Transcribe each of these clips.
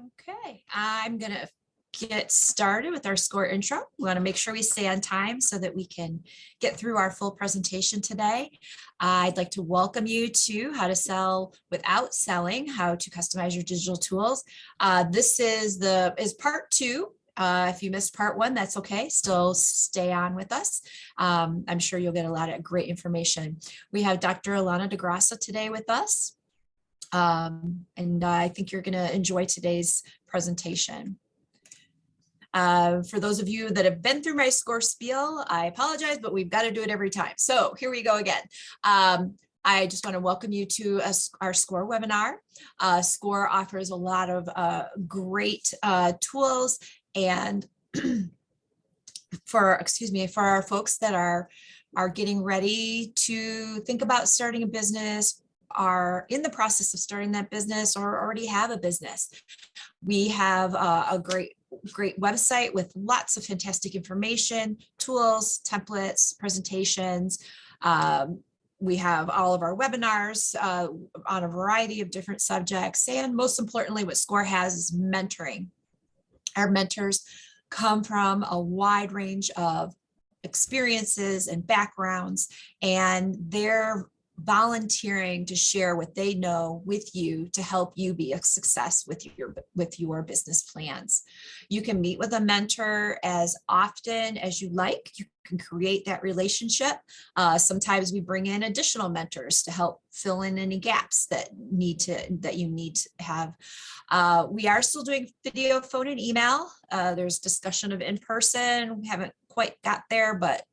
Okay, I'm going to get started with our SCORE intro. We want to make sure we stay on time so that we can get through our full presentation today. I'd like to welcome you to How to Sell Without Selling, How to Customize Your Digital Tools. This is part two. If you missed part one, that's okay. Still stay on with us. I'm sure you'll get a lot of great information. We have Dr. Allana Da Graca today with us. And I think you're going to enjoy today's presentation. For those of you that have been through my SCORE spiel, I apologize, but we've got to do it every time. So here we go again. I just want to welcome you to our SCORE webinar. SCORE offers a lot of great tools, and for our folks that are getting ready to think about starting a business, are in the process of starting that business, or already have a business. We have a great website with lots of fantastic information, tools, templates, presentations. We have all of our webinars on a variety of different subjects. And most importantly, what SCORE has is mentoring. Our mentors come from a wide range of experiences and backgrounds, and they're volunteering to share what they know with you to help you be a success with your business plans. You can meet with a mentor as often as you like. You can create that relationship. Sometimes we bring in additional mentors to help fill in any gaps that you need to have. We are still doing video, phone, and email. There's discussion of in-person. We haven't quite got there, but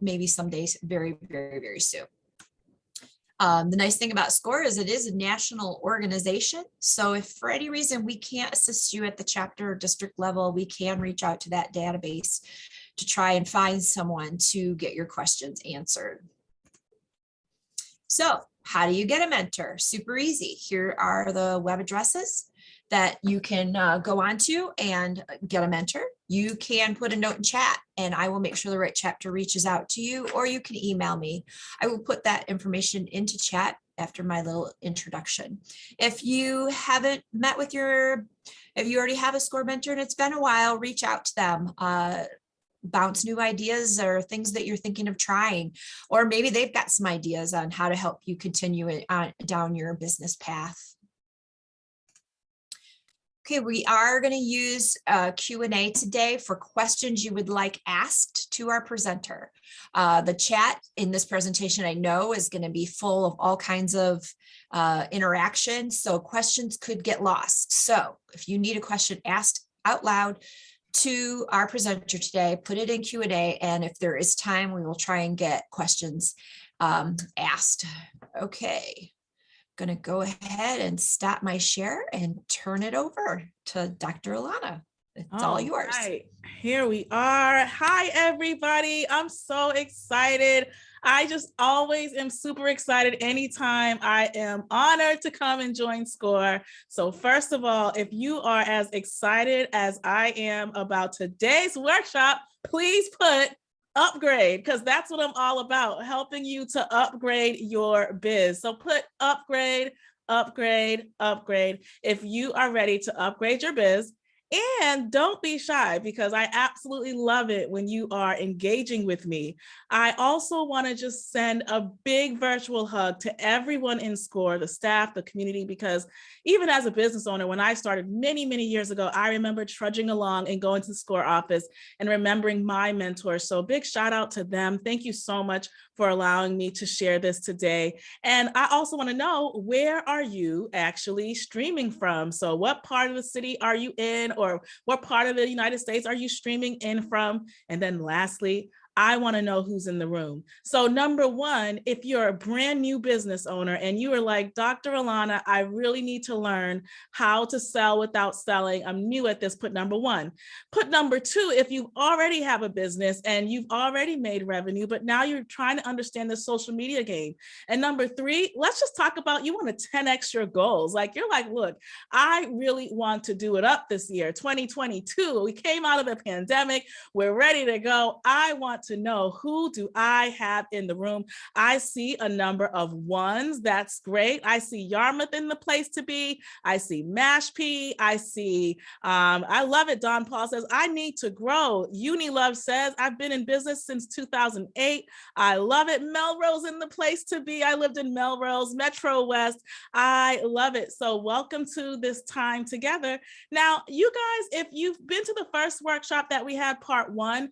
maybe someday, very, very, very soon. The nice thing about SCORE is it is a national organization. So if for any reason we can't assist you at the chapter or district level, we can reach out to that database to try and find someone to get your questions answered. So how do you get a mentor? Super easy. Here are the web addresses that you can go on to and get a mentor. You can put a note in chat and I will make sure the right chapter reaches out to you, or you can email me. I will put that information into chat after my little introduction. If you haven't met with if you already have a SCORE mentor and it's been a while, reach out to them. Bounce new ideas or things that you're thinking of trying, or maybe they've got some ideas on how to help you continue down your business path. Okay, we are going to use Q&A today for questions you would like asked to our presenter. The chat in this presentation, I know, is going to be full of all kinds of interaction, so questions could get lost. So if you need a question asked out loud to our presenter today, put it in Q&A, and if there is time, we will try and get questions asked. Okay. Going to go ahead and stop my share and turn it over to Dr. Allana. It's all yours. Right. Here we are. Hi, everybody. I'm so excited. I just always am super excited anytime I am honored to come and join SCORE. So first of all, if you are as excited as I am about today's workshop, please put upgrade, because that's what I'm all about, helping you to upgrade your biz. So put upgrade, upgrade, upgrade if you are ready to upgrade your biz. And don't be shy, because I absolutely love it when you are engaging with me. I also want to just send a big virtual hug to everyone in SCORE, the staff, the community, because even as a business owner, when I started many, many years ago, I remember trudging along and going to the SCORE office and remembering my mentors. So big shout out to them. Thank you so much for allowing me to share this today. And I also want to know, where are you actually streaming from? So what part of the city are you in, or what part of the United States are you streaming in from? And then lastly, I want to know who's in the room. So number one, if you're a brand new business owner and you are like, Dr. Allana, I really need to learn how to sell without selling. I'm new at this. Put number one. Put number two, if you already have a business and you've already made revenue, but now you're trying to understand the social media game. And number three, let's just talk about, you want to 10x your goals. Like, you're like, look, I really want to do it up this year, 2022. We came out of the pandemic. We're ready to go. I want to know, who do I have in the room? I see a number of ones. That's great. I see Yarmouth in the place to be. I see Mashpee. I see, I love it. Don Paul says, I need to grow. Unilove says, I've been in business since 2008. I love it. Melrose in the place to be. I lived in Melrose, Metro West. I love it. So welcome to this time together. Now, you guys, if you've been to the first workshop that we had, part 1,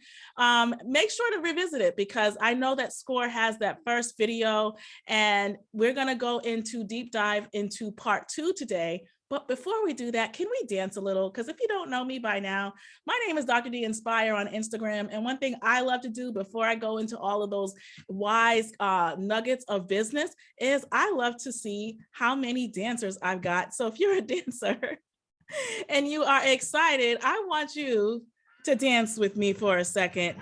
make sure to revisit it, because I know that SCORE has that first video, and we're going to go into deep dive into part 2 today. But before we do that, can we dance a little? Because if you don't know me by now, my name is Dr. D Inspire on Instagram. And one thing I love to do before I go into all of those wise nuggets of business is I love to see how many dancers I've got. So if you're a dancer and you are excited, I want you to dance with me for a second.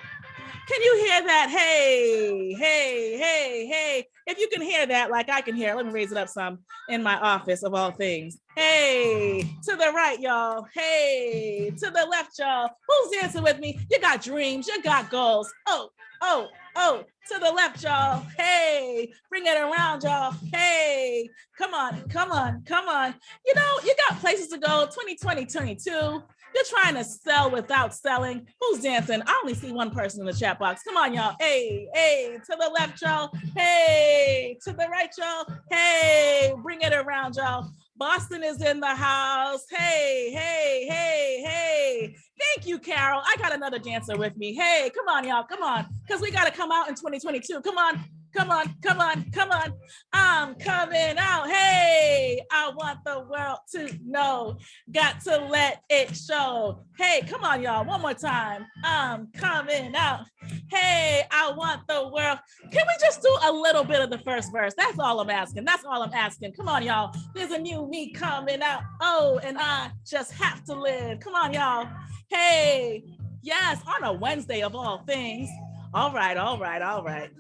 Can you hear that? Hey, hey, hey, hey. If you can hear that, like I can hear, let me raise it up some in my office of all things. Hey, to the right, y'all. Hey, to the left, y'all. Who's dancing with me? You got dreams, you got goals. Oh, oh, oh, to the left, y'all. Hey, bring it around, y'all. Hey, come on, come on, come on. You know, you got places to go, 2020, 22. You're trying to sell without selling. Who's dancing? I only see one person in the chat box. Come on, y'all. Hey, hey, to the left, y'all. Hey, to the right, y'all. Hey, bring it around, y'all. Boston is in the house. Hey, hey, hey, hey. Thank you, Carol. I got another dancer with me. Hey, come on, y'all. Come on. Because we got to come out in 2022. Come on. Come on, come on, come on. I'm coming out. Hey, I want the world to know. Got to let it show. Hey, come on, y'all. One more time. I'm coming out. Hey, I want the world. Can we just do a little bit of the first verse? That's all I'm asking. That's all I'm asking. Come on, y'all. There's a new me coming out. Oh, and I just have to live. Come on, y'all. Hey, yes, on a Wednesday of all things. All right, all right, all right.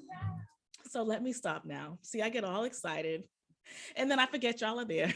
So let me stop now. See, I get all excited and then I forget y'all are there.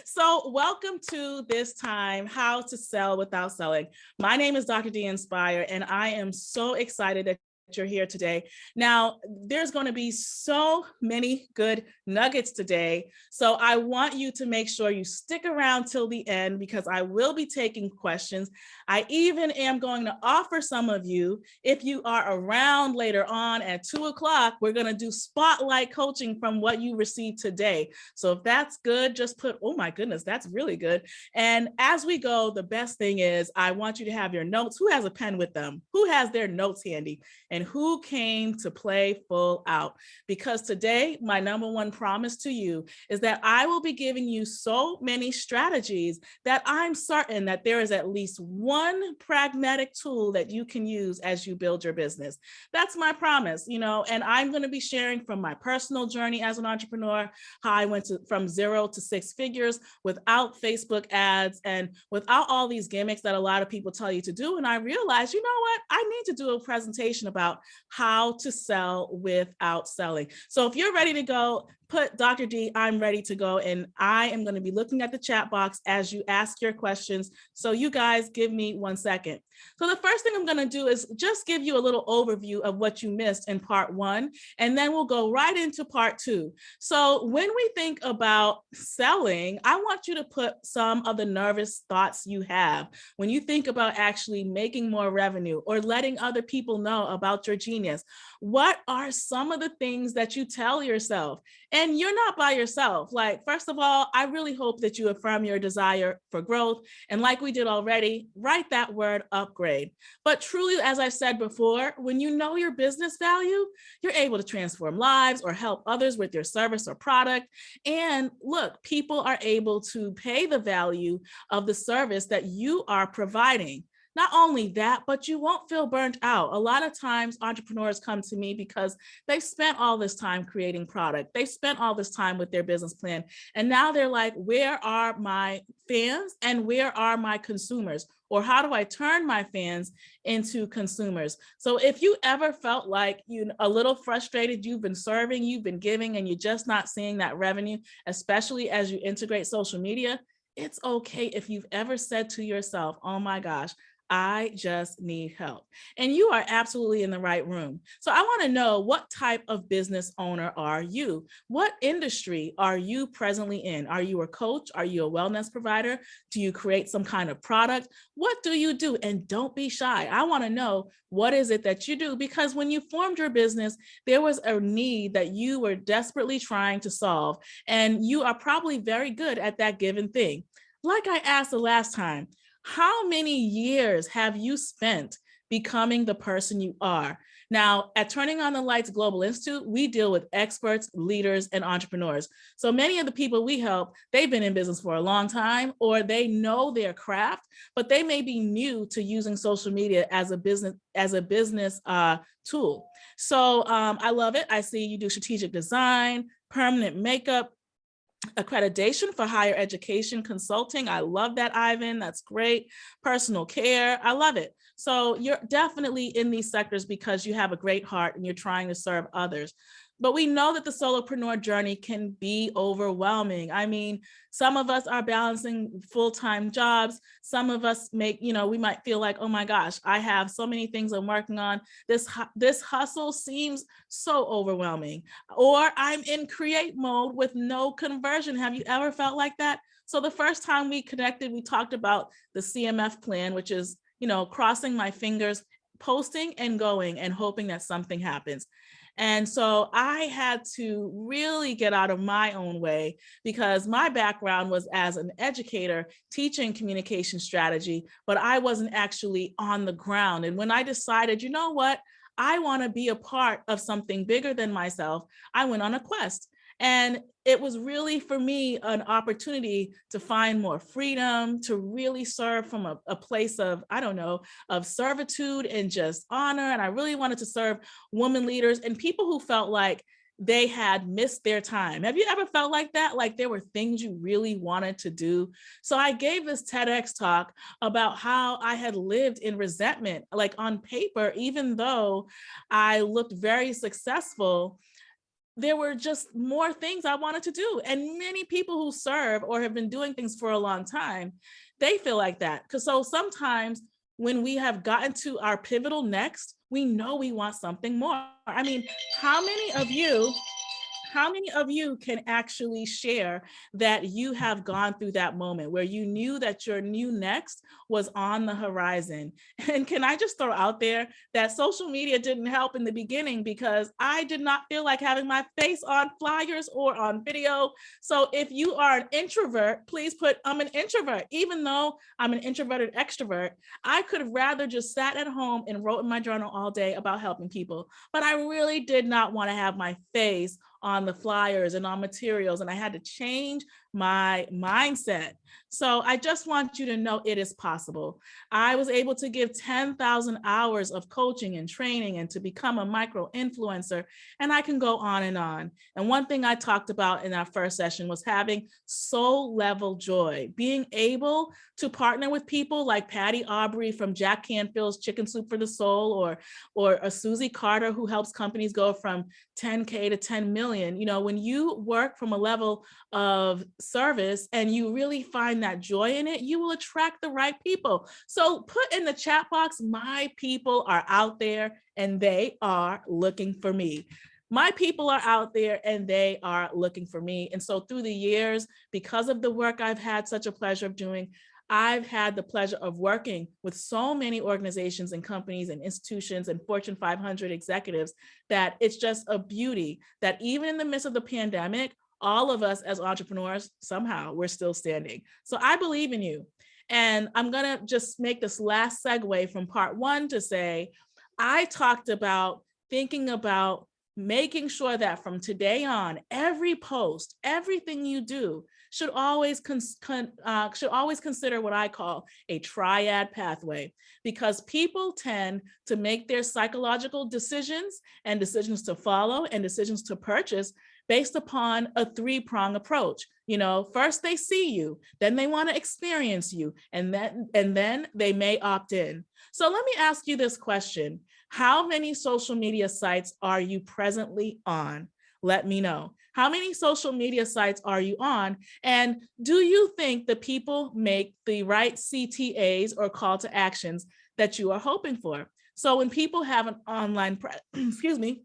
So welcome to this time, How to Sell Without Selling. My name is Dr. D Inspire, and I am so excited that you're here today. Now, there's going to be so many good nuggets today. So I want you to make sure you stick around till the end, because I will be taking questions. I even am going to offer some of you, if you are around later on at 2 o'clock, we're going to do spotlight coaching from what you received today. So if that's good, just put, oh my goodness, that's really good. And as we go, the best thing is I want you to have your notes. Who has a pen with them? Who has their notes handy? And who came to play full out? Because today, my number one promise to you is that I will be giving you so many strategies that I'm certain that there is at least one pragmatic tool that you can use as you build your business. That's my promise, you know, and I'm going to be sharing from my personal journey as an entrepreneur, how I went from 0 to 6 figures without Facebook ads and without all these gimmicks that a lot of people tell you to do. And I realized, you know what, I need to do a presentation about how to sell without selling. So if you're ready to go, put Dr. D, I'm ready to go. And I am going to be looking at the chat box as you ask your questions. So you guys give me 1 second. So the first thing I'm going to do is just give you a little overview of what you missed in part 1, and then we'll go right into part 2. So when we think about selling, I want you to put some of the nervous thoughts you have when you think about actually making more revenue or letting other people know about your genius. What are some of the things that you tell yourself? And you're not by yourself. Like, first of all, I really hope that you affirm your desire for growth. And like we did already, write that word upgrade. But truly, as I said before, when you know your business value, you're able to transform lives or help others with your service or product. And look, people are able to pay the value of the service that you are providing. Not only that, but you won't feel burnt out. A lot of times entrepreneurs come to me because they've spent all this time creating product. They've spent all this time with their business plan. And now they're like, where are my fans and where are my consumers? Or how do I turn my fans into consumers? So if you ever felt like you're a little frustrated, you've been serving, you've been giving, and you're just not seeing that revenue, especially as you integrate social media, it's okay if you've ever said to yourself, oh my gosh, I just need help. And you are absolutely in the right room. So I want to know, what type of business owner are you? What industry are you presently in? Are you a coach? Are you a wellness provider? Do you create some kind of product? What do you do? And don't be shy. I want to know, what is it that you do? Because when you formed your business, there was a need that you were desperately trying to solve. And you are probably very good at that given thing. Like I asked the last time, how many years have you spent becoming the person you are? Now, at Turning on the Lights Global Institute, we deal with experts, leaders, and entrepreneurs. So many of the people we help, they've been in business for a long time, or they know their craft, but they may be new to using social media as a business tool. So I love it. I see you do strategic design, permanent makeup, accreditation for higher education consulting. I love that, Ivan. That's great. Personal care. I love it. So you're definitely in these sectors because you have a great heart and you're trying to serve others. But we know that the solopreneur journey can be overwhelming. I mean, some of us are balancing full-time jobs. Some of us we might feel like, oh my gosh, I have so many things I'm working on. This hustle seems so overwhelming. Or I'm in create mode with no conversion. Have you ever felt like that? So the first time we connected, we talked about the CMF plan, which is, crossing my fingers, posting and going and hoping that something happens. And so I had to really get out of my own way, because my background was as an educator teaching communication strategy, but I wasn't actually on the ground. And when I decided, you know what, I want to be a part of something bigger than myself, I went on a quest. And it was really, for me, an opportunity to find more freedom, to really serve from a place of, of servitude and just honor. And I really wanted to serve women leaders and people who felt like they had missed their time. Have you ever felt like that? Like there were things you really wanted to do? So I gave this TEDx talk about how I had lived in resentment, like on paper, even though I looked very successful, there were just more things I wanted to do. And many people who serve or have been doing things for a long time, they feel like that. So sometimes when we have gotten to our pivotal next, we know we want something more. I mean, how many of you can actually share that you have gone through that moment where you knew that your new next was on the horizon? And can I just throw out there that social media didn't help in the beginning, because I did not feel like having my face on flyers or on video. So if you are an introvert, please put I'm an introvert. Even though I'm an introverted extrovert, I could have rather just sat at home and wrote in my journal all day about helping people. But I really did not want to have my face on the flyers and on materials, and I had to change my mindset. So I just want you to know it is possible. I was able to give 10,000 hours of coaching and training and to become a micro influencer, and I can go on and on. And one thing I talked about in our first session was having soul level joy, being able to partner with people like Patty Aubrey from Jack Canfield's Chicken Soup for the Soul, or a Susie Carter who helps companies go from 10K to 10 million. When you work from a level of service and you really find that joy in it, you will attract the right people. So put in the chat box, my people are out there and they are looking for me. My people are out there and they are looking for me. And so through the years, because of the work I've had such a pleasure of doing, I've had the pleasure of working with so many organizations and companies and institutions and Fortune 500 executives that it's just a beauty that even in the midst of the pandemic, all of us as entrepreneurs, somehow we're still standing. So I believe in you. And I'm going to just make this last segue from part one to say, I talked about thinking about making sure that from today on, every post, everything you do should always consider what I call a triad pathway, because people tend to make their psychological decisions and decisions to follow and decisions to purchase based upon a three-prong approach. First they see you, then they want to experience you, and then they may opt in. So let me ask you this question. How many social media sites are you presently on? Let me know. How many social media sites are you on? And do you think the people make the right CTAs or call to actions that you are hoping for? So when people have an online, excuse me,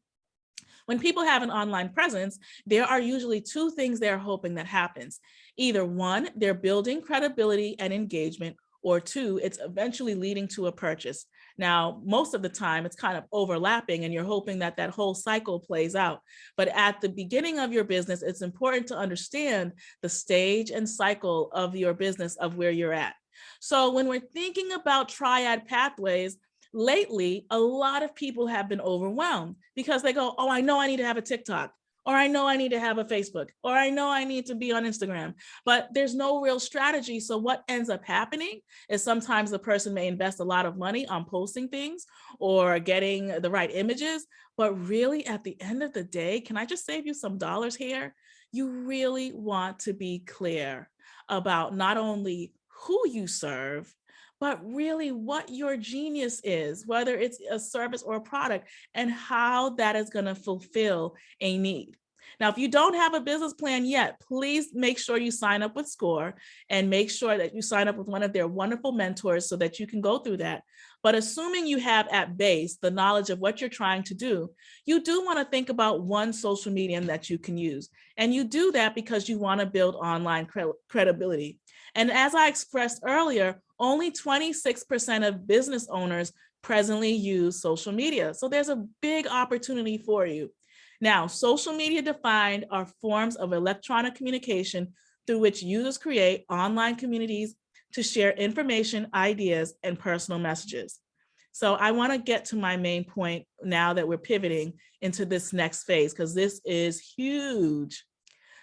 when people have an online presence, there are usually two things they're hoping that happens. Either one, they're building credibility and engagement, or two, it's eventually leading to a purchase. Now, most of the time it's kind of overlapping and you're hoping that that whole cycle plays out. But at the beginning of your business, it's important to understand the stage and cycle of your business, of where you're at. So when we're thinking about triad pathways, lately, a lot of people have been overwhelmed because they go, oh, I know I need to have a TikTok, or I know I need to have a Facebook, or I know I need to be on Instagram, but there's no real strategy. So what ends up happening is sometimes the person may invest a lot of money on posting things or getting the right images, but really at the end of the day, can I just save you some dollars here? You really want to be clear about not only who you serve, but really what your genius is, whether it's a service or a product, and how that is going to fulfill a need. Now, if you don't have a business plan yet, please make sure you sign up with SCORE and make sure that you sign up with one of their wonderful mentors so that you can go through that. But assuming you have at base the knowledge of what you're trying to do, you do want to think about one social medium that you can use. And you do that because you want to build online credibility. And as I expressed earlier, only 26% of business owners presently use social media. So there's a big opportunity for you. Now, social media defined are forms of electronic communication through which users create online communities to share information, ideas, and personal messages. So I want to get to my main point now that we're pivoting into this next phase, because this is huge.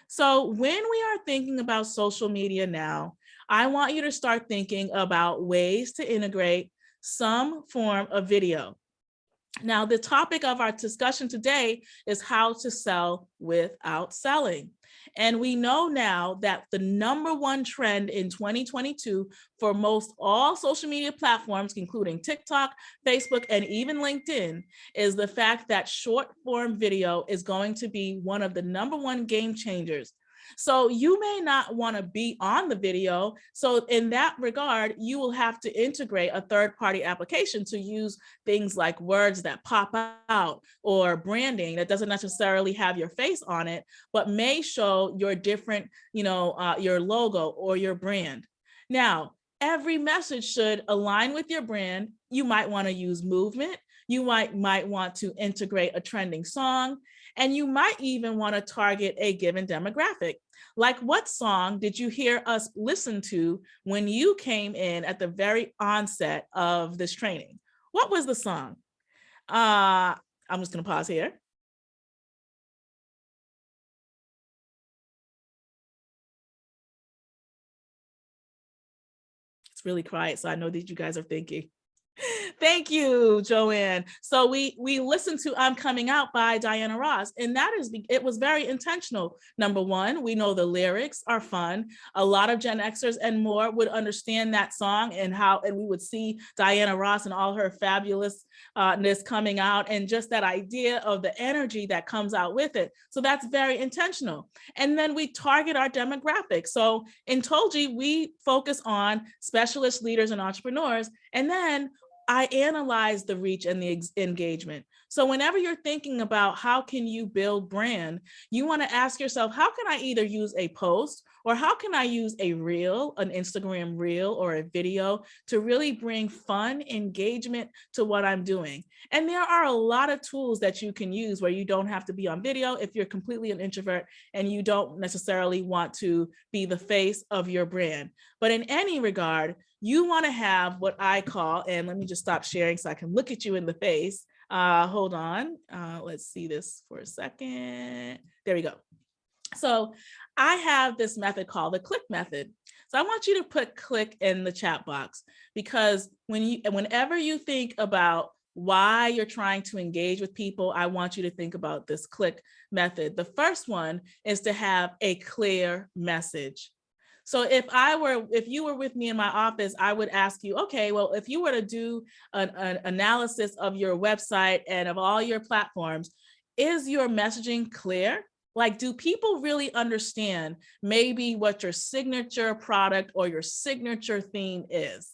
So when we are thinking about social media now, I want you to start thinking about ways to integrate some form of video. Now, the topic of our discussion today is how to sell without selling. And we know now that the number one trend in 2022 for most all social media platforms, including TikTok, Facebook, and even LinkedIn, is the fact that short form video is going to be one of the number one game changers. So you may not want to be on the video. So in that regard, you will have to integrate a third-party application to use things like words that pop out or branding that doesn't necessarily have your face on it, but may show your different, your logo or your brand. Now, every message should align with your brand. You might want to use movement. You might want to integrate a trending song, and you might even want to target a given demographic. Like, what song did you hear us listen to when you came in at the very onset of this training? What was the song? I'm just going to pause here. It's really quiet, so I know that you guys are thinking. Thank you, Joanne. So we listened to I'm Coming Out by Diana Ross, and it was very intentional. Number one, we know the lyrics are fun. A lot of Gen Xers and more would understand that song and we would see Diana Ross and all her fabulousness coming out, and just that idea of the energy that comes out with it. So that's very intentional. And then we target our demographic. So in Tolji, we focus on specialists, leaders, and entrepreneurs. And then I analyze the reach and the engagement. So whenever you're thinking about how can you build brand, you want to ask yourself, how can I either use a post or how can I use a reel, an Instagram reel or a video to really bring fun engagement to what I'm doing? And there are a lot of tools that you can use where you don't have to be on video if you're completely an introvert and you don't necessarily want to be the face of your brand. But in any regard, you want to have what I call, and let me just stop sharing so I can look at you in the face. Hold on. Let's see this for a second. There we go. So I have this method called the click method. So I want you to put click in the chat box, because whenever you think about why you're trying to engage with people, I want you to think about this click method. The first one is to have a clear message. So if you were with me in my office, I would ask you, okay, well, if you were to do an analysis of your website and of all your platforms, is your messaging clear? Like, do people really understand maybe what your signature product or your signature theme is?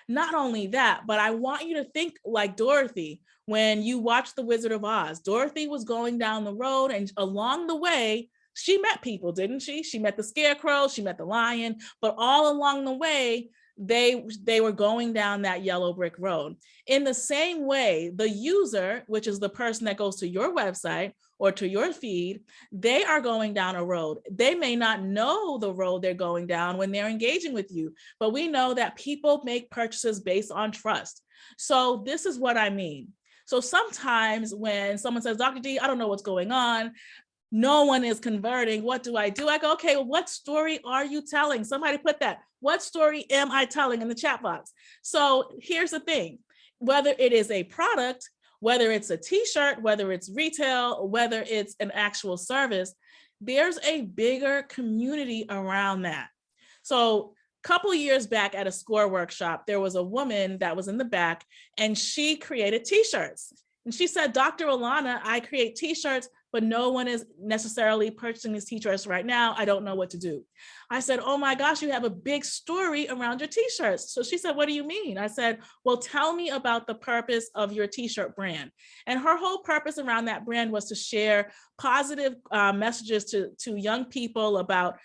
Not only that, but I want you to think like Dorothy. When you watch The Wizard of Oz, Dorothy was going down the road, and along the way, she met people, didn't she? She met the scarecrow, she met the lion, but all along the way, they were going down that yellow brick road. In the same way, the user, which is the person that goes to your website or to your feed, they are going down a road. They may not know the road they're going down when they're engaging with you, but we know that people make purchases based on trust. So this is what I mean. So sometimes when someone says, Dr. D, I don't know what's going on, no one is converting, what do? I go, okay, well, what story are you telling? Somebody put that. What story am I telling in the chat box? So here's the thing, whether it is a product, whether it's a t-shirt, whether it's retail, whether it's an actual service, there's a bigger community around that. So a couple years back at a SCORE workshop, there was a woman that was in the back and she created t-shirts. And she said, Dr. Allana, I create t-shirts, but no one is necessarily purchasing these t-shirts right now. I don't know what to do. I said, oh my gosh, you have a big story around your t-shirts. So she said, what do you mean? I said, well, tell me about the purpose of your t-shirt brand. And her whole purpose around that brand was to share positive messages to young people about,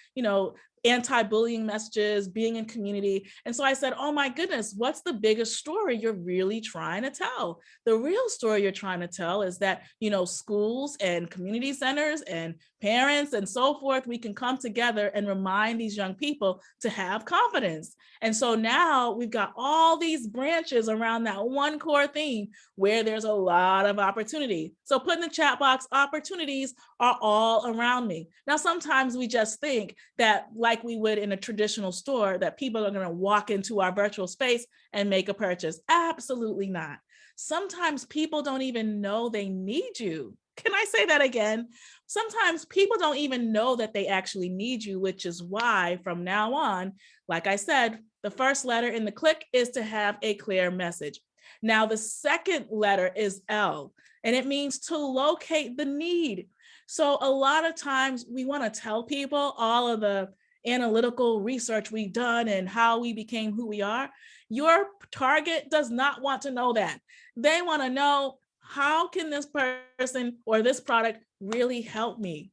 anti-bullying messages, being in community. And so I said, oh my goodness, what's the biggest story you're really trying to tell? The real story you're trying to tell is that, schools and community centers and parents and so forth, we can come together and remind these young people to have confidence. And so now we've got all these branches around that one core theme where there's a lot of opportunity. So put in the chat box, opportunities are all around me. Now, sometimes we just think that, like we would in a traditional store, that people are going to walk into our virtual space and make a purchase. Absolutely not. Sometimes people don't even know they need you. Can I say that again? Sometimes people don't even know that they actually need you, which is why from now on, like I said, the first letter in the click is to have a clear message. Now, the second letter is L, and it means to locate the need. So a lot of times we want to tell people all of the analytical research we've done and how we became who we are. Your target does not want to know that. They want to know, how can this person or this product really help me?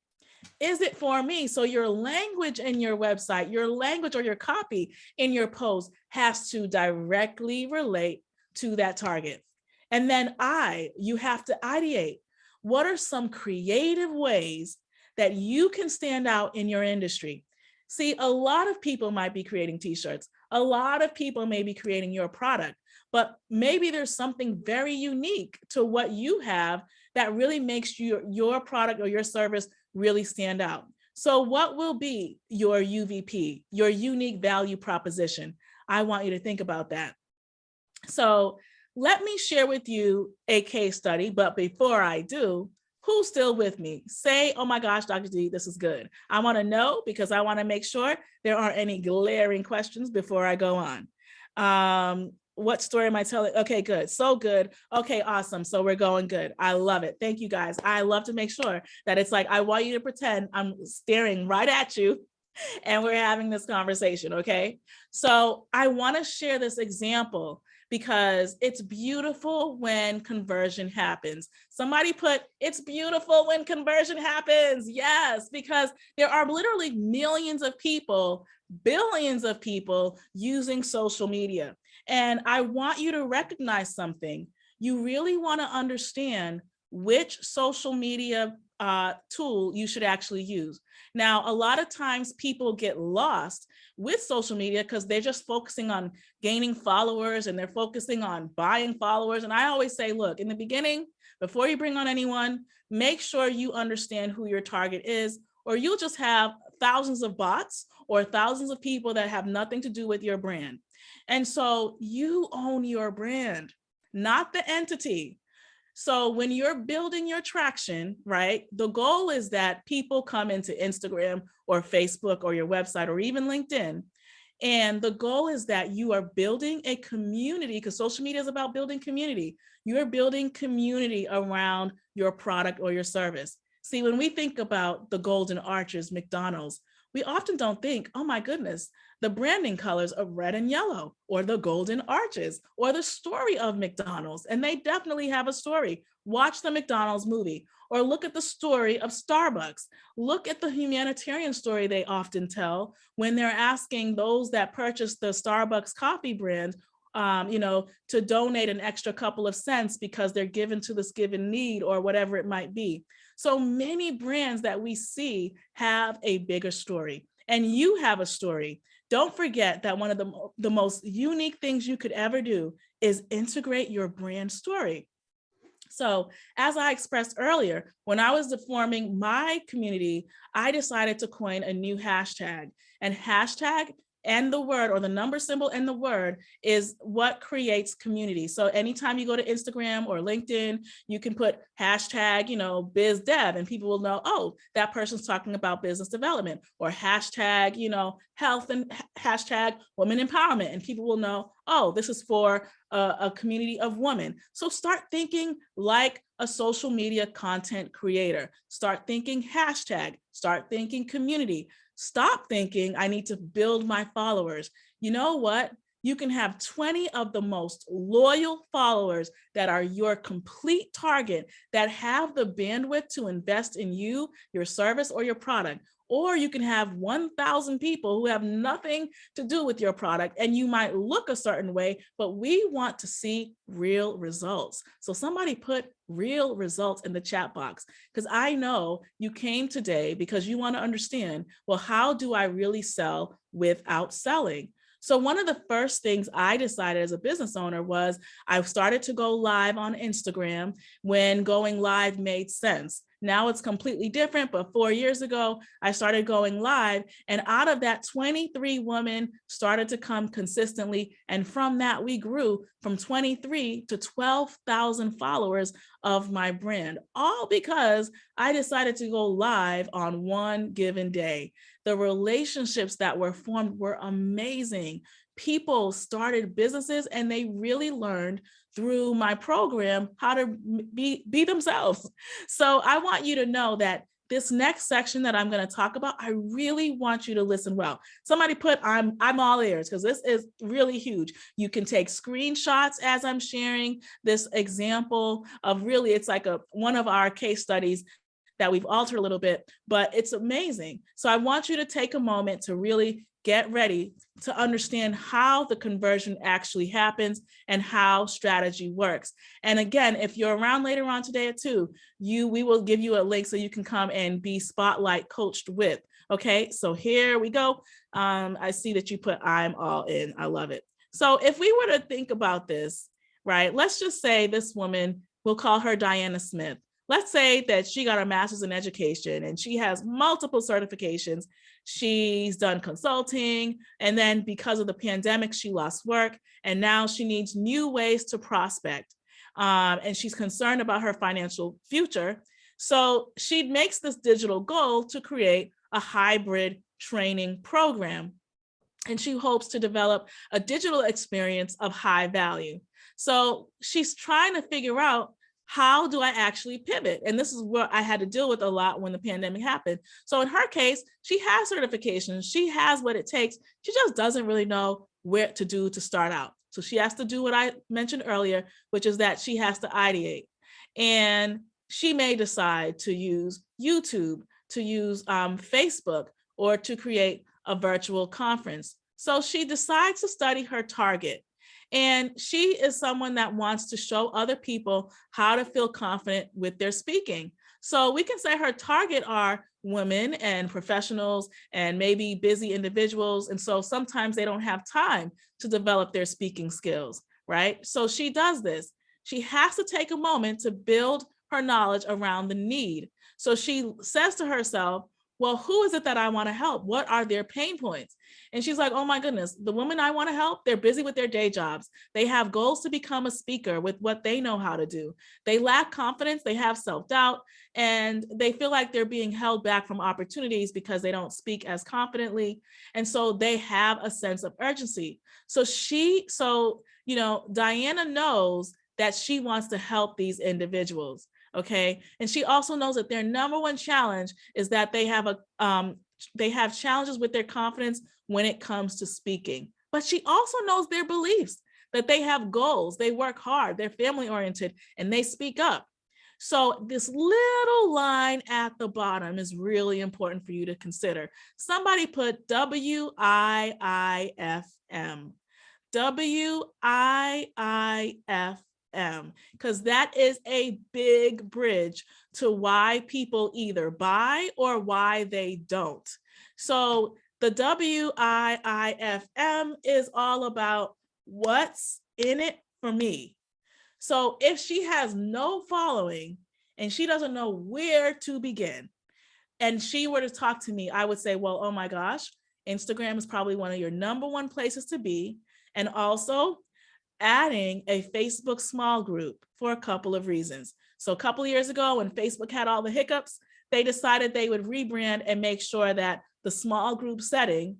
Is it for me? So your language in your website, your language or your copy in your post has to directly relate to that target. And then you have to ideate. What are some creative ways that you can stand out in your industry? See, a lot of people might be creating t-shirts. A lot of people may be creating your product, but maybe there's something very unique to what you have that really makes your product or your service really stand out. So what will be your UVP, your unique value proposition? I want you to think about that. So let me share with you a case study, but before I do, who's still with me? Say, oh my gosh, Dr. D, this is good. I want to know because I want to make sure there aren't any glaring questions before I go on. What story am I telling? Okay, good. So good. Okay, awesome. So we're going good. I love it. Thank you guys. I love to make sure that it's like, I want you to pretend I'm staring right at you and we're having this conversation. Okay. So I want to share this example because it's beautiful when conversion happens. Somebody put, it's beautiful when conversion happens. Yes, because there are literally millions of people, billions of people using social media. And I want you to recognize something. You really want to understand which social media tool you should actually use. Now, a lot of times people get lost with social media because they're just focusing on gaining followers and they're focusing on buying followers. And I always say, look, in the beginning, before you bring on anyone, make sure you understand who your target is, or you'll just have thousands of bots or thousands of people that have nothing to do with your brand. And so you own your brand, not the entity. So when you're building your traction, right, the goal is that people come into Instagram or Facebook or your website or even LinkedIn. And the goal is that you are building a community, because social media is about building community. You're building community around your product or your service. See, when we think about the Golden Arches, McDonald's, we often don't think, oh my goodness, the branding colors of red and yellow, or the Golden Arches, or the story of McDonald's. And they definitely have a story. Watch the McDonald's movie, or look at the story of Starbucks. Look at the humanitarian story they often tell when they're asking those that purchase the Starbucks coffee brand, to donate an extra couple of cents because they're given to this given need or whatever it might be. So many brands that we see have a bigger story, and you have a story. Don't forget that one of the most unique things you could ever do is integrate your brand story. So as I expressed earlier, when I was forming my community, I decided to coin a new hashtag, and hashtag and the word, or the number symbol and the word, is what creates community. So anytime you go to Instagram or LinkedIn, you can put hashtag, biz dev, and people will know, oh, that person's talking about business development, or hashtag, health, and hashtag women empowerment. And people will know, oh, this is for a community of women. So start thinking like a social media content creator. Start thinking hashtag, start thinking community. Stop thinking I need to build my followers. You know what? You can have 20 of the most loyal followers that are your complete target, that have the bandwidth to invest in you, your service, or your product. Or you can have 1,000 people who have nothing to do with your product, and you might look a certain way, but we want to see real results. So somebody put real results in the chat box, because I know you came today because you want to understand, well, how do I really sell without selling? So one of the first things I decided as a business owner was I started to go live on Instagram when going live made sense. Now it's completely different, but 4 years ago, I started going live, and out of that, 23 women started to come consistently. And from that, we grew from 23 to 12,000 followers of my brand, all because I decided to go live on one given day. The relationships that were formed were amazing. People started businesses, and they really learned through my program how to be themselves. So I want you to know that this next section that I'm going to talk about, I really want you to listen well. Somebody put, I'm all ears, because this is really huge. You can take screenshots as I'm sharing this example of, really, it's like one of our case studies that we've altered a little bit, but it's amazing. So I want you to take a moment to really get ready to understand how the conversion actually happens and how strategy works. And again, if you're around later on today at 2, we will give you a link so you can come and be spotlight coached with. Okay, so here we go. I see that you put I'm all in. I love it. So if we were to think about this, right, let's just say this woman, we'll call her Diana Smith. Let's say that she got a master's in education and she has multiple certifications. She's done consulting, and then because of the pandemic, she lost work, and now she needs new ways to prospect. And she's concerned about her financial future. So she makes this digital goal to create a hybrid training program. And she hopes to develop a digital experience of high value. So she's trying to figure out, how do I actually pivot? And this is what I had to deal with a lot when the pandemic happened. So in her case, she has certifications, she has what it takes. She just doesn't really know where to do to start out. So she has to do what I mentioned earlier, which is that she has to ideate. And she may decide to use YouTube, to use Facebook, or to create a virtual conference. So she decides to study her target. And she is someone that wants to show other people how to feel confident with their speaking. So we can say her target are women and professionals and maybe busy individuals. And so sometimes they don't have time to develop their speaking skills, right? So she does this. She has to take a moment to build her knowledge around the need. So she says to herself, well, who is it that I want to help? What are their pain points? And she's like, oh my goodness, the women I want to help, they're busy with their day jobs. They have goals to become a speaker with what they know how to do. They lack confidence, they have self-doubt, and they feel like they're being held back from opportunities because they don't speak as confidently. And so they have a sense of urgency. So Diana knows that she wants to help these individuals. Okay. And she also knows that their number one challenge is that they have challenges with their confidence when it comes to speaking. But she also knows their beliefs, that they have goals, they work hard, they're family oriented, and they speak up. So this little line at the bottom is really important for you to consider. Somebody put WIIFM. WIIFM, because that is a big bridge to why people either buy or why they don't. So the WIIFM is all about what's in it for me. So if she has no following and she doesn't know where to begin, and she were to talk to me, I would say, well, oh my gosh, Instagram is probably one of your number one places to be. And also adding a Facebook small group for a couple of reasons. So a couple of years ago, when Facebook had all the hiccups, they decided they would rebrand and make sure that the small group setting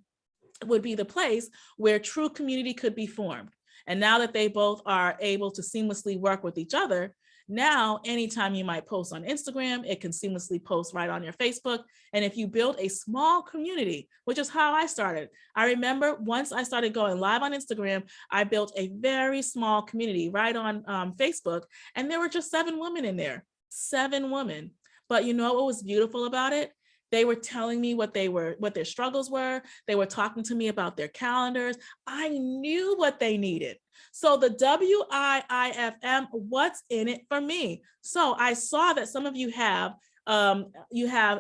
would be the place where true community could be formed. And now that they both are able to seamlessly work with each other, now anytime you might post on Instagram, it can seamlessly post right on your Facebook. And if you build a small community, which is how I started, I remember once I started going live on Instagram, I built a very small community right on Facebook, and there were just 7 women in there, 7 women. But you know what was beautiful about it? They were telling me what their struggles were. They were talking to me about their calendars. I knew what they needed. So the WIIFM, what's in it for me? So I saw that some of you have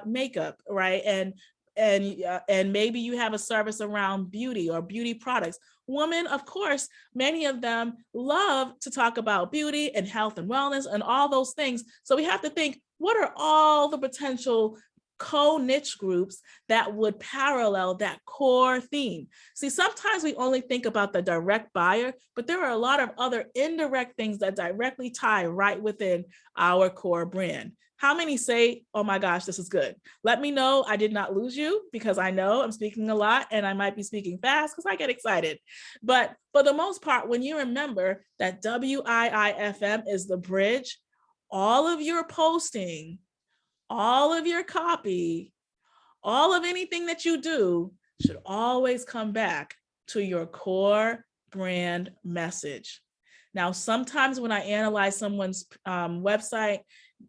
makeup, right? And maybe you have a service around beauty or beauty products. Women, of course, many of them love to talk about beauty and health and wellness and all those things. So we have to think, what are all the potential co-niche groups that would parallel that core theme? See, sometimes we only think about the direct buyer, but there are a lot of other indirect things that directly tie right within our core brand. How many say, oh my gosh, this is good? Let me know I did not lose you, because I know I'm speaking a lot and I might be speaking fast because I get excited. But for the most part, when you remember that WIIFM is the bridge, all of your posting, all of your copy, all of anything that you do should always come back to your core brand message. Now, sometimes when I analyze someone's website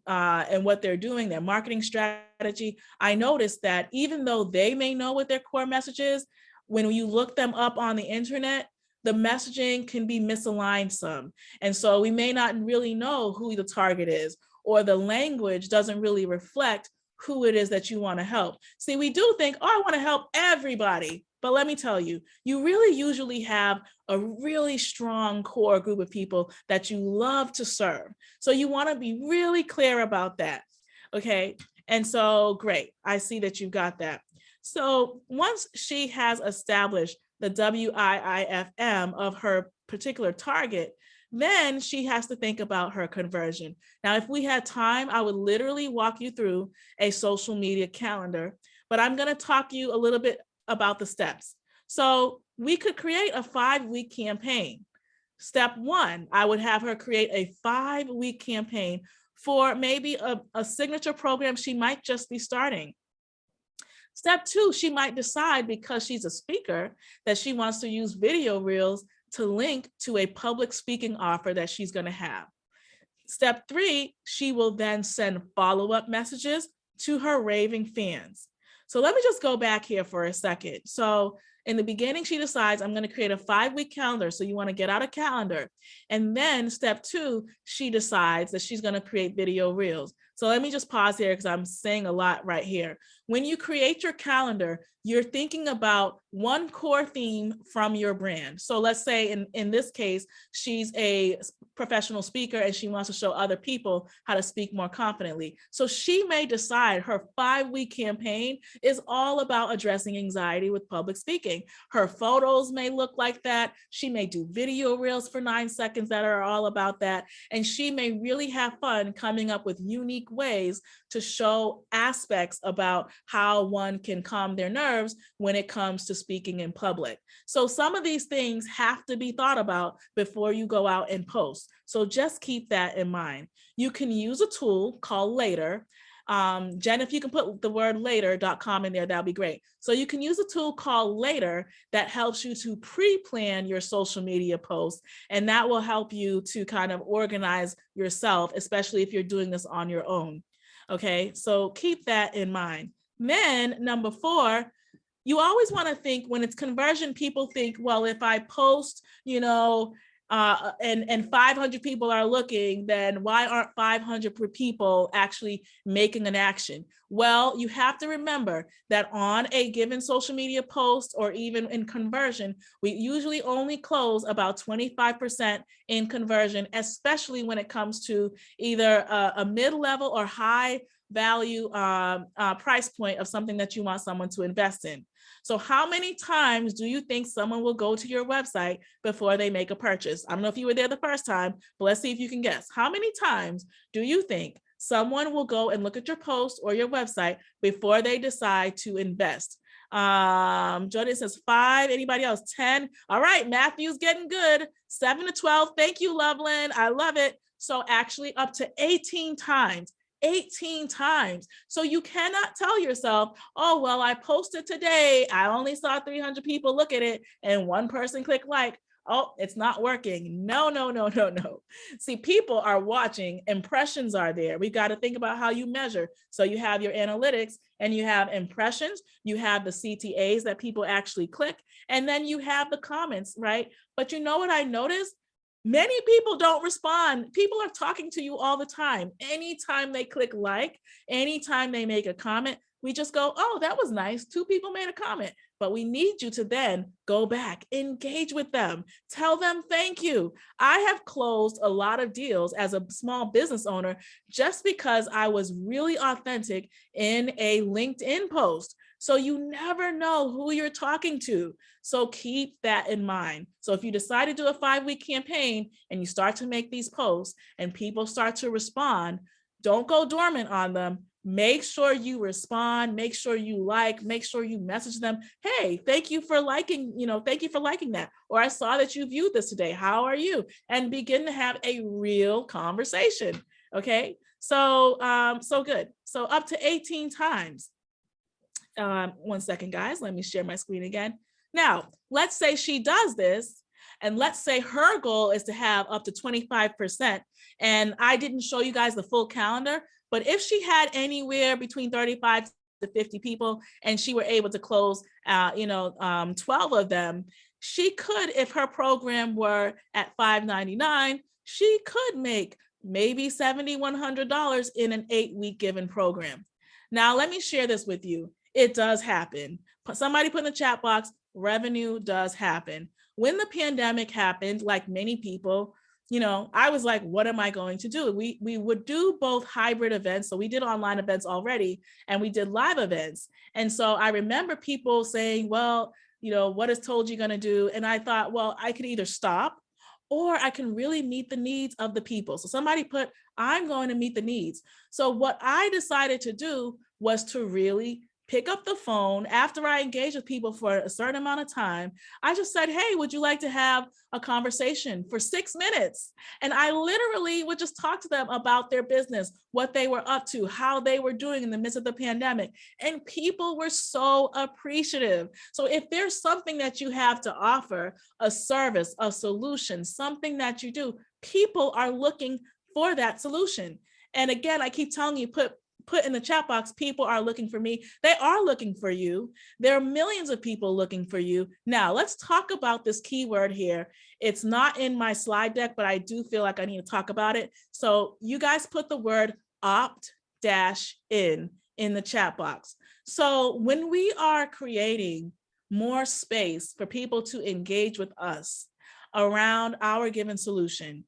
and what they're doing, their marketing strategy, I notice that even though they may know what their core message is, when you look them up on the internet, the messaging can be misaligned some. And so we may not really know who the target is, or the language doesn't really reflect who it is that you want to help. See, we do think, oh, I want to help everybody. But let me tell you, you really usually have a really strong core group of people that you love to serve. So you want to be really clear about that. Okay. And so great. I see that you've got that. So once she has established the WIIFM of her particular target, then she has to think about her conversion. Now, if we had time, I would literally walk you through a social media calendar, but I'm going to talk to you a little bit about the steps. So we could create a 5-week campaign. Step 1, I would have her create a 5-week campaign for maybe a signature program she might just be starting. Step 2, she might decide, because she's a speaker, that she wants to use video reels to link to a public speaking offer that she's going to have. Step 3, she will then send follow-up messages to her raving fans. So let me just go back here for a second. So in the beginning, she decides, I'm going to create a 5-week calendar. So you want to get out a calendar. And then step 2, she decides that she's going to create video reels. So let me just pause here because I'm saying a lot right here. When you create your calendar, you're thinking about one core theme from your brand. So let's say in this case, she's a professional speaker and she wants to show other people how to speak more confidently. So she may decide her 5-week campaign is all about addressing anxiety with public speaking. Her photos may look like that. She may do video reels for 9 seconds that are all about that. And she may really have fun coming up with unique unique ways to show aspects about how one can calm their nerves when it comes to speaking in public. So some of these things have to be thought about before you go out and post. So just keep that in mind. You can use a tool called Later. Jen, if you can put the word later.com in there, that'll be great. So you can use a tool called Later that helps you to pre-plan your social media posts, and that will help you to kind of organize yourself, especially if you're doing this on your own. Okay, so keep that in mind. Then number 4, you always want to think when it's conversion, people think, well, if I post, and 500 people are looking, then why aren't 500 people actually making an action? Well, you have to remember that on a given social media post or even in conversion, we usually only close about 25% in conversion, especially when it comes to either a mid-level or high value price point of something that you want someone to invest in. So how many times do you think someone will go to your website before they make a purchase? I don't know if you were there the first time, but let's see if you can guess. How many times do you think someone will go and look at your post or your website before they decide to invest? Jordan says 5. Anybody else? 10. All right, Matthew's getting good. 7 to 12. Thank you, Loveland. I love it. So actually up to 18 times. 18 times. So you cannot tell yourself, oh, well, I posted today, I only saw 300 people look at it and 1 person click like. Oh, it's not working. No. See, people are watching, impressions are there. We've got to think about how you measure. So you have your analytics and you have impressions, you have the CTAs that people actually click, and then you have the comments, right? But you know what I noticed? Many people don't respond. People are talking to you all the time. Anytime they click like, anytime they make a comment, we just go, oh, that was nice. 2 people made a comment. But we need you to then go back, engage with them, tell them thank you. I have closed a lot of deals as a small business owner just because I was really authentic in a LinkedIn post. So you never know who you're talking to. So keep that in mind. So if you decide to do a 5-week campaign and you start to make these posts and people start to respond, don't go dormant on them. Make sure you respond, make sure you like, make sure you message them. Hey, thank you for liking, thank you for liking that. Or I saw that you viewed this today. How are you? And begin to have a real conversation. Okay. So, so good. So up to 18 times. 1 second, guys. Let me share my screen again. Now, let's say she does this, and let's say her goal is to have up to 25%. And I didn't show you guys the full calendar, but if she had anywhere between 35 to 50 people and she were able to close, 12 of them, she could, if her program were at $5.99, she could make maybe $70, $100 in an 8-week given program. Now, let me share this with you. It does happen. Somebody put in the chat box, revenue does happen. When the pandemic happened, like many people, I was like, what am I going to do? We would do both hybrid events. So we did online events already, and we did live events. And so I remember people saying, well, what is Told You going to do? And I thought, well, I could either stop or I can really meet the needs of the people. So somebody put, I'm going to meet the needs. So what I decided to do was to really pick up the phone after I engaged with people for a certain amount of time. I just said, hey, would you like to have a conversation for 6 minutes? And I literally would just talk to them about their business, what they were up to, how they were doing in the midst of the pandemic. And people were so appreciative. So if there's something that you have to offer, a service, a solution, something that you do, people are looking for that solution. And again, I keep telling you, put in the chat box, people are looking for me. They are looking for you. There are millions of people looking for you. Now, let's talk about this keyword here. It's not in my slide deck, but I do feel like I need to talk about it. So you guys put the word opt-in the chat box. So when we are creating more space for people to engage with us around our given solution,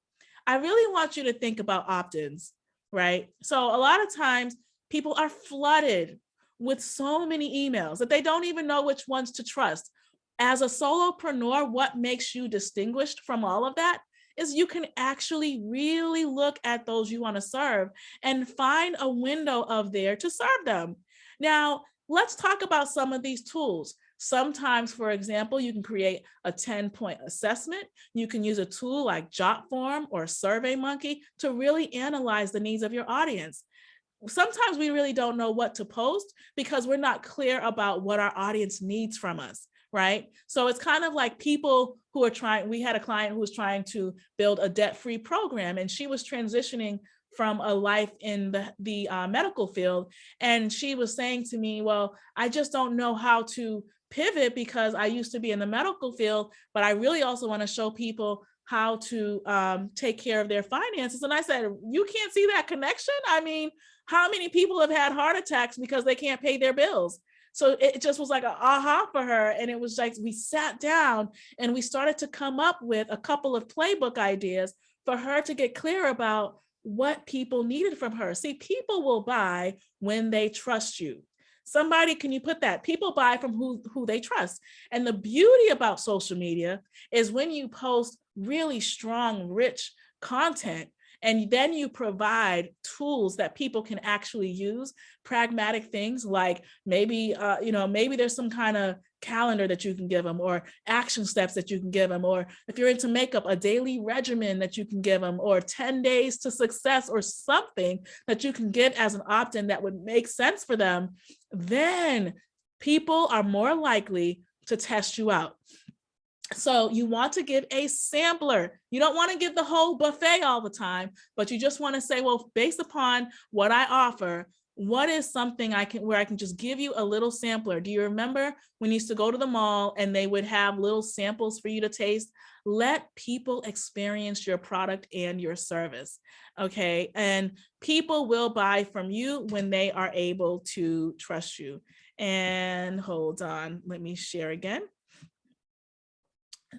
I really want you to think about opt-ins, right? So a lot of times people are flooded with so many emails that they don't even know which ones to trust. As a solopreneur, what makes you distinguished from all of that is you can actually really look at those you want to serve and find a window of there to serve them. Now, let's talk about some of these tools. Sometimes, for example, you can create a 10-point assessment. You can use a tool like Jotform or SurveyMonkey to really analyze the needs of your audience. Sometimes we really don't know what to post because we're not clear about what our audience needs from us, right? So it's kind of like people who are trying, we had a client who was trying to build a debt-free program, and she was transitioning from a life in the medical field. And she was saying to me, well, I just don't know how to pivot because I used to be in the medical field, but I really also want to show people how to take care of their finances. And I said, you can't see that connection? I mean, how many people have had heart attacks because they can't pay their bills? So it just was like an aha for her. And it was like, we sat down and we started to come up with a couple of playbook ideas for her to get clear about what people needed from her. See, people will buy when they trust you. Somebody, can you put that? People buy from who they trust. And the beauty about social media is when you post really strong, rich content, and then you provide tools that people can actually use, pragmatic things like maybe, maybe there's some kind of calendar that you can give them, or action steps that you can give them, or if you're into makeup, a daily regimen that you can give them, or 10 days to success, or something that you can give as an opt-in that would make sense for them, then people are more likely to test you out. So you want to give a sampler. You don't want to give the whole buffet all the time, but you just want to say, well, based upon what I offer, what is something where I can just give you a little sampler? Do you remember when you used to go to the mall and they would have little samples for you to taste? Let people experience your product and your service, okay? And people will buy from you when they are able to trust you. And hold on, let me share again.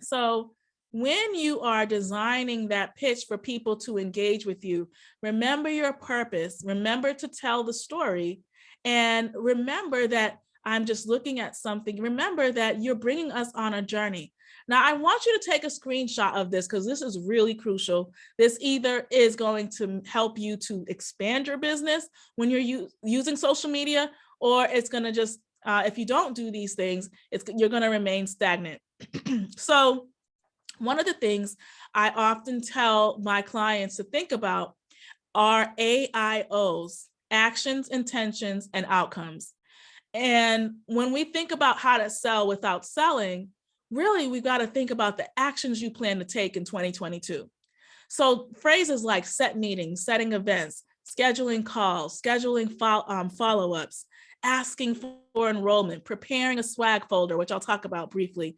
So when you are designing that pitch for people to engage with you, remember your purpose, remember to tell the story, and remember that I'm just looking at something. Remember that you're bringing us on a journey. Now, I want you to take a screenshot of this because this is really crucial. This either is going to help you to expand your business when you're using social media, or it's going to just, if you don't do these things, you're going to remain stagnant. So one of the things I often tell my clients to think about are AIOs, actions, intentions, and outcomes. And when we think about how to sell without selling, really, we've got to think about the actions you plan to take in 2022. So phrases like set meetings, setting events, scheduling calls, scheduling follow-ups, asking for enrollment, preparing a swag folder, which I'll talk about briefly,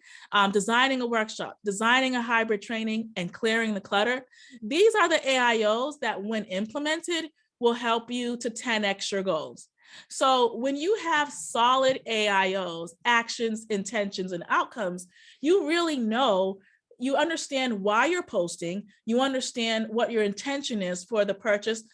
designing a workshop, designing a hybrid training, and clearing the clutter. These are the AIOs that, when implemented, will help you to 10x your goals. So when you have solid AIOs, actions, intentions, and outcomes, you really know, you understand why you're posting, you understand what your intention is for the purchase,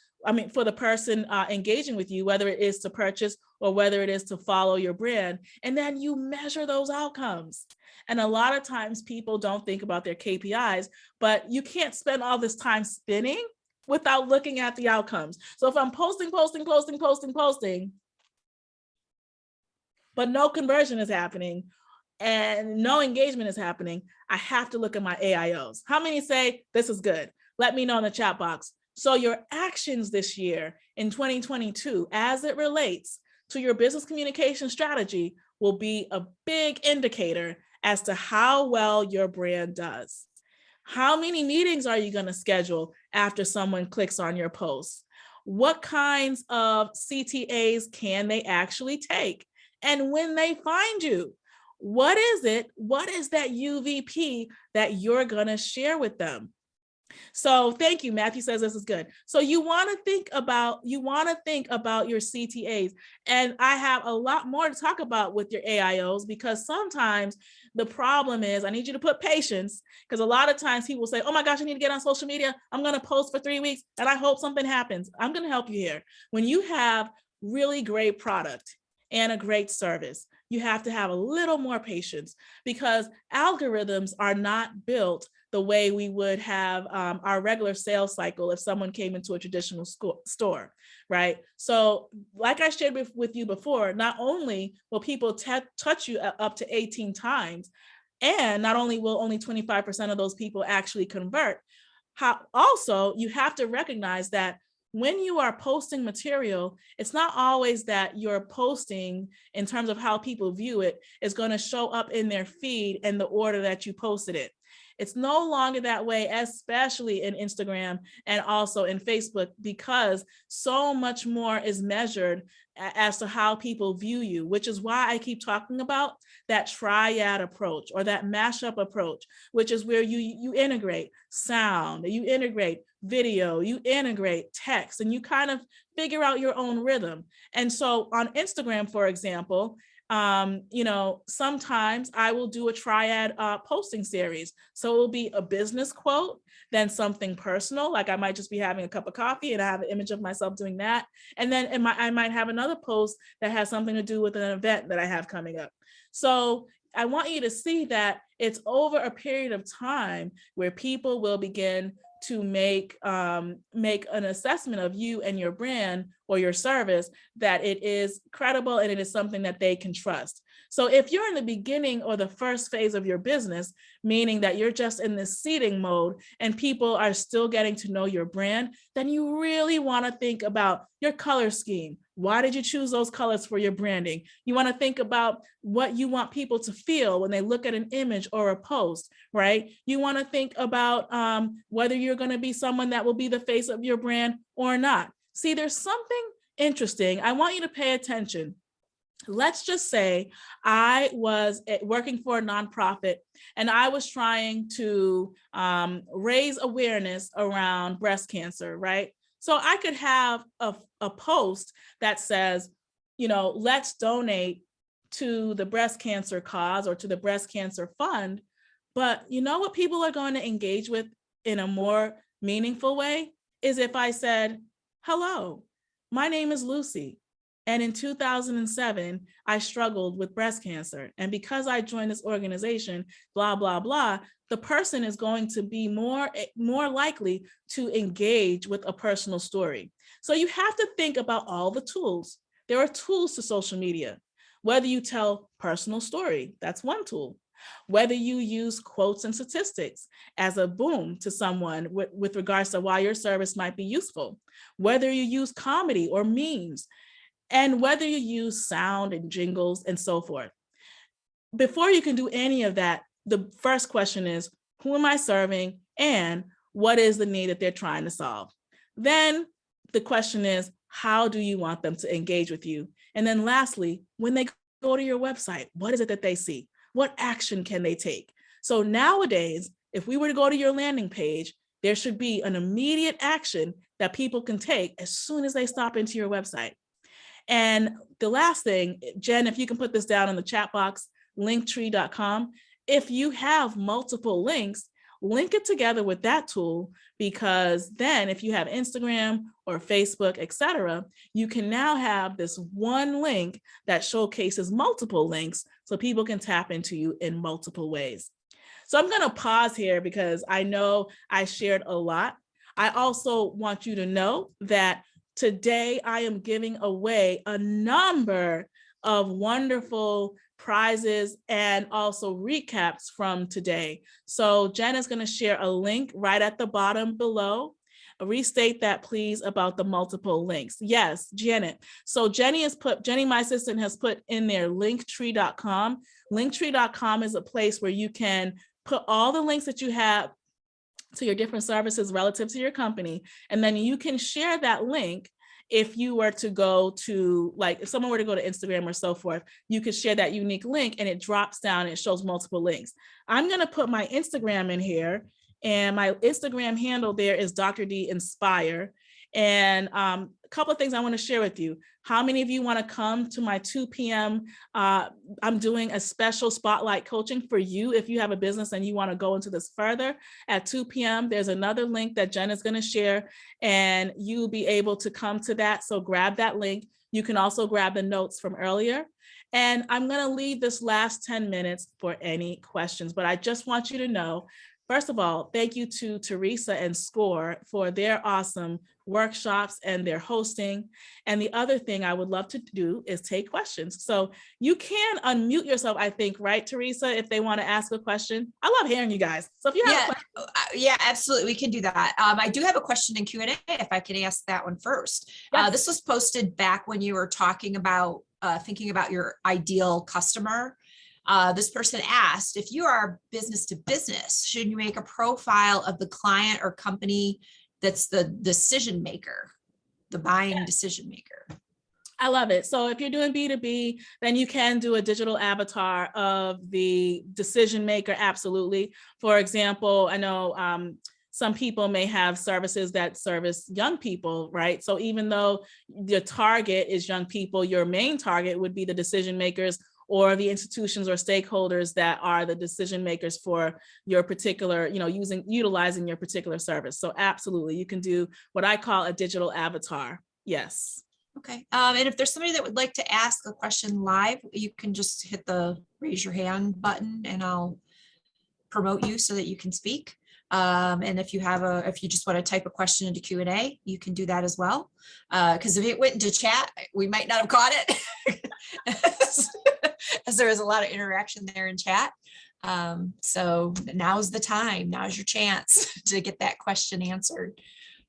for the person engaging with you, whether it is to purchase or whether it is to follow your brand, and then you measure those outcomes. And a lot of times people don't think about their KPIs, but you can't spend all this time spinning without looking at the outcomes. So if I'm posting, but no conversion is happening and no engagement is happening, I have to look at my AIOs. How many say this is good? Let me know in the chat box. So your actions this year in 2022, as it relates to your business communication strategy, will be a big indicator as to how well your brand does. How many meetings are you going to schedule after someone clicks on your post? What kinds of CTAs can they actually take? And when they find you, what is it? What is that UVP that you're going to share with them? So thank you. Matthew says this is good. So you want to think about your CTAs. And I have a lot more to talk about with your AIOs, because sometimes the problem is, I need you to put patience, because a lot of times people say, oh my gosh, I need to get on social media. I'm going to post for 3 weeks and I hope something happens. I'm going to help you here. When you have really great product and a great service, you have to have a little more patience, because algorithms are not built the way we would have our regular sales cycle if someone came into a traditional store, right? So like I shared with you before, not only will people touch you up to 18 times, and not only will only 25% of those people actually convert, also you have to recognize that when you are posting material, it's not always that you're posting in terms of how people view it is going to show up in their feed in the order that you posted it. It's no longer that way, especially in Instagram and also in Facebook, because so much more is measured as to how people view you, which is why I keep talking about that triad approach or that mashup approach, which is where you integrate sound, you integrate video, you integrate text, and you kind of figure out your own rhythm. And so on Instagram, for example, sometimes I will do a triad posting series. So it will be a business quote, then something personal, like I might just be having a cup of coffee and I have an image of myself doing that. And then I might have another post that has something to do with an event that I have coming up. So I want you to see that it's over a period of time where people will begin to make an assessment of you and your brand or your service, that it is credible and it is something that they can trust. So if you're in the beginning or the first phase of your business, meaning that you're just in this seeding mode and people are still getting to know your brand, then you really want to think about your color scheme. Why did you choose those colors for your branding? You want to think about what you want people to feel when they look at an image or a post, right? You want to think about whether you're going to be someone that will be the face of your brand or not. See, there's something interesting. I want you to pay attention. Let's just say I was working for a nonprofit and I was trying to raise awareness around breast cancer, right? So I could have a post that says, let's donate to the breast cancer cause or to the breast cancer fund. But you know what people are going to engage with in a more meaningful way is if I said, hello, my name is Lucy. And in 2007, I struggled with breast cancer. And because I joined this organization, blah, blah, blah, the person is going to be more likely to engage with a personal story. So you have to think about all the tools. There are tools to social media. Whether you tell personal story, that's one tool. Whether you use quotes and statistics as a boom to someone with regards to why your service might be useful. Whether you use comedy or memes, and whether you use sound and jingles and so forth. Before you can do any of that, the first question is, who am I serving and what is the need that they're trying to solve? Then the question is, how do you want them to engage with you? And then lastly, when they go to your website, what is it that they see? What action can they take? So nowadays, if we were to go to your landing page, there should be an immediate action that people can take as soon as they stop into your website. And the last thing, Jen, if you can put this down in the chat box, linktree.com. If you have multiple links, link it together with that tool, because then if you have Instagram or Facebook, etc., you can now have this one link that showcases multiple links so people can tap into you in multiple ways. So I'm going to pause here because I know I shared a lot. I also want you to know that today, I am giving away a number of wonderful prizes and also recaps from today. So Jen is going to share a link right at the bottom below. Restate that, please, about the multiple links. Yes, Janet. So Jenny, my assistant, has put in there linktree.com. Linktree.com is a place where you can put all the links that you have to your different services relative to your company. And then you can share that link. If you were to go to, if someone were to go to Instagram or so forth, you could share that unique link and it drops down and it shows multiple links. I'm going to put my Instagram in here, and my Instagram handle there is Dr. D Inspire. And a couple of things I want to share with you. How many of you want to come to my 2 p.m. I'm doing a special spotlight coaching for you. If you have a business and you want to go into this further at 2 p.m., there's another link that Jen is going to share, and you'll be able to come to that. So grab that link. You can also grab the notes from earlier. And I'm going to leave this last 10 minutes for any questions, but I just want you to know First of all, thank you to Teresa and SCORE for their awesome workshops and their hosting. And the other thing I would love to do is take questions. So you can unmute yourself, I think, right, Teresa, if they want to ask a question. I love hearing you guys. So if you have a question. Yeah, absolutely. We can do that. I do have a question in Q&A if I can ask that one first. Yes. This was posted back when you were talking about thinking about your ideal customer. This person asked, if you are business to business, should you make a profile of the client or company that's the decision maker, the buying decision maker? I love it. So if you're doing B2B, then you can do a digital avatar of the decision maker. Absolutely. For example, I know some people may have services that service young people, right? So even though your target is young people, your main target would be the decision makers or the institutions or stakeholders that are the decision makers for your particular, utilizing your particular service. So absolutely, you can do what I call a digital avatar. Yes. Okay. And if there's somebody that would like to ask a question live, you can just hit the raise your hand button and I'll promote you so that you can speak. And if you just want to type a question into Q&A, you can do that as well. Because if it went into chat, we might not have caught it. As there was a lot of interaction there in chat. So now's the time, now's your chance to get that question answered.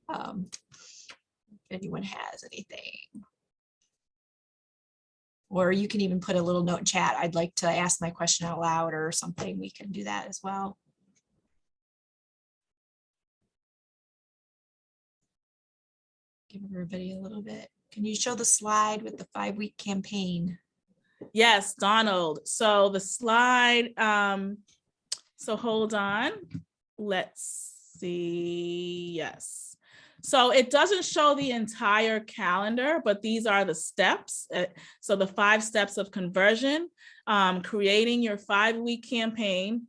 If anyone has anything. Or you can even put a little note in chat. I'd like to ask my question out loud or something. We can do that as well. Give everybody a little bit. Can you show the slide with the 5-week campaign? Yes, Donald. So the slide, so hold on. Let's see. Yes. So it doesn't show the entire calendar, but these are the steps. So the 5 steps of conversion, creating your 5-week campaign,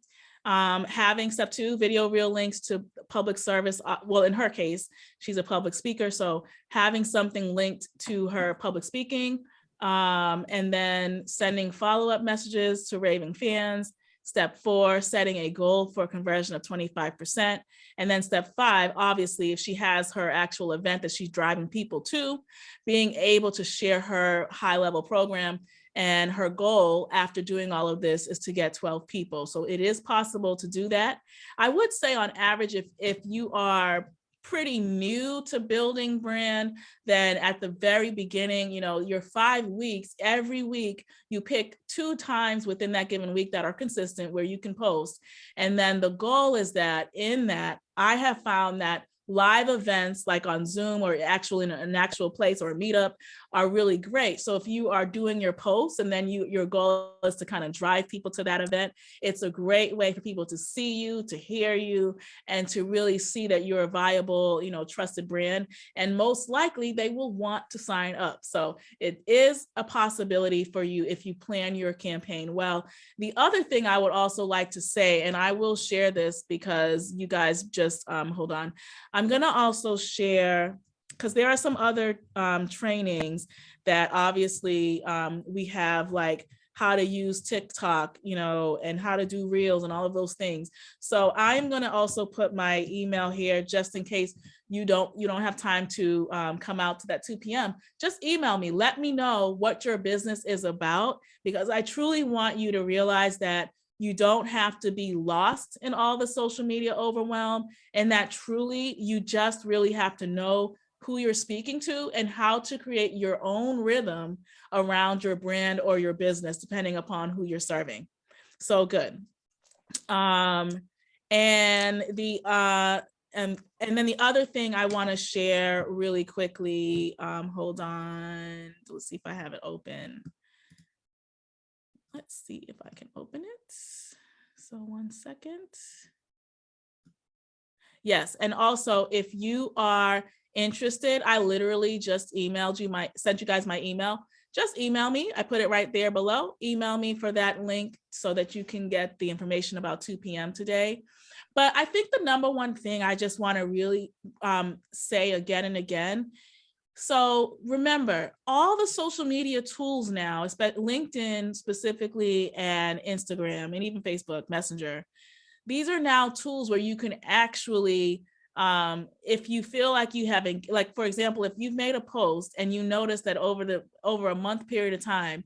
having step 2, video reel links to public service. Well, in her case, she's a public speaker. So having something linked to her public speaking, and then sending follow-up messages to raving fans. Step 4, setting a goal for conversion of 25%. And then step 5, obviously, if she has her actual event that she's driving people to, being able to share her high-level program. And her goal after doing all of this is to get 12 people. So it is possible to do that. I would say on average, if you are pretty new to building brand, then at the very beginning, your 5 weeks, every week you pick 2 times within that given week that are consistent where you can post. And then the goal is that in that, I have found that live events like on Zoom or actually in an actual place or a meetup are really great. So if you are doing your posts and then your goal is to kind of drive people to that event, it's a great way for people to see you, to hear you, and to really see that you're a viable, trusted brand. And most likely they will want to sign up. So it is a possibility for you if you plan your campaign well. The other thing I would also like to say, and I will share this because you guys just, hold on. I'm going to also share, because there are some other trainings that obviously we have, like how to use TikTok, and how to do reels and all of those things. So I'm going to also put my email here just in case you don't have time to come out to that 2 p.m. Just email me. Let me know what your business is about, because I truly want you to realize that you don't have to be lost in all the social media overwhelm, and that truly you just really have to know who you're speaking to and how to create your own rhythm around your brand or your business, depending upon who you're serving. So good. And then the other thing I want to share really quickly, hold on, let's see if I have it open. Let's see if I can open it. So 1 second. Yes, and also if you are interested, I literally just sent you guys my email. Just email me. I put it right there below. Email me for that link so that you can get the information about 2 p.m. today. But I think the number one thing I just want to really say again and again. So remember, all the social media tools now, especially LinkedIn specifically and Instagram and even Facebook Messenger, these are now tools where you can actually, if you feel like you haven't, like, for example, if you've made a post and you notice that over a month period of time,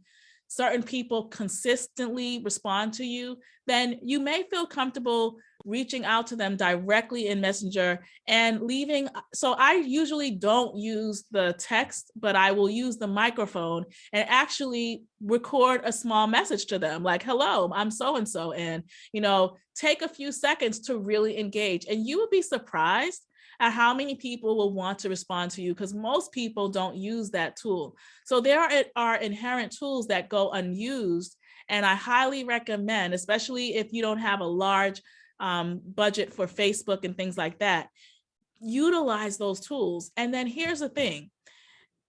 certain people consistently respond to you, then you may feel comfortable reaching out to them directly in Messenger and leaving. So I usually don't use the text, but I will use the microphone and actually record a small message to them like, hello, I'm so-and-so. And, take a few seconds to really engage. And you will be surprised at how many people will want to respond to you, because most people don't use that tool. So there are inherent tools that go unused. And I highly recommend, especially if you don't have a large budget for Facebook and things like that, utilize those tools. And then here's the thing.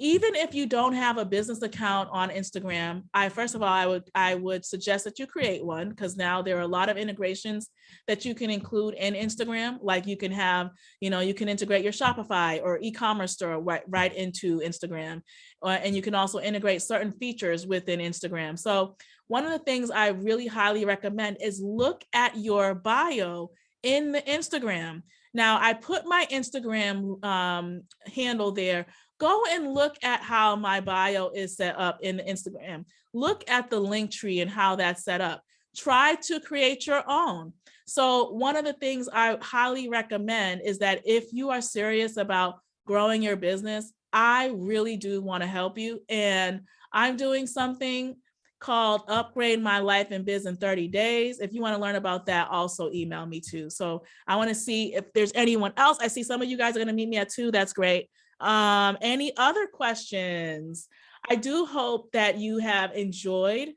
Even if you don't have a business account on Instagram, first of all, I would suggest that you create one, because now there are a lot of integrations that you can include in Instagram. Like you can have, you can integrate your Shopify or e-commerce store right into Instagram. And you can also integrate certain features within Instagram. So one of the things I really highly recommend is look at your bio in the Instagram. Now, I put my Instagram handle there. Go and look at how my bio is set up in Instagram. Look at the link tree and how that's set up. Try to create your own. So one of the things I highly recommend is that if you are serious about growing your business, I really do want to help you. And I'm doing something called Upgrade My Life and Biz in 30 Days. If you want to learn about that, also email me too. So I want to see if there's anyone else. I see some of you guys are going to meet me at 2. That's great. Any other questions? I do hope that you have enjoyed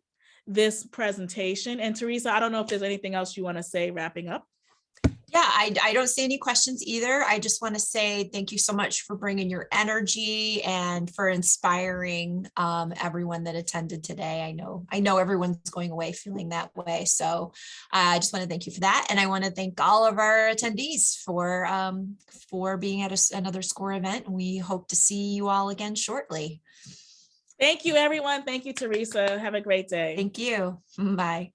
this presentation. And Teresa, I don't know if there's anything else you want to say wrapping up. Yeah, I don't see any questions either. I just want to say thank you so much for bringing your energy and for inspiring everyone that attended today. I know everyone's going away feeling that way. So I just want to thank you for that. And I want to thank all of our attendees for being at another SCORE event. We hope to see you all again shortly. Thank you, everyone. Thank you, Teresa. Have a great day. Thank you. Bye.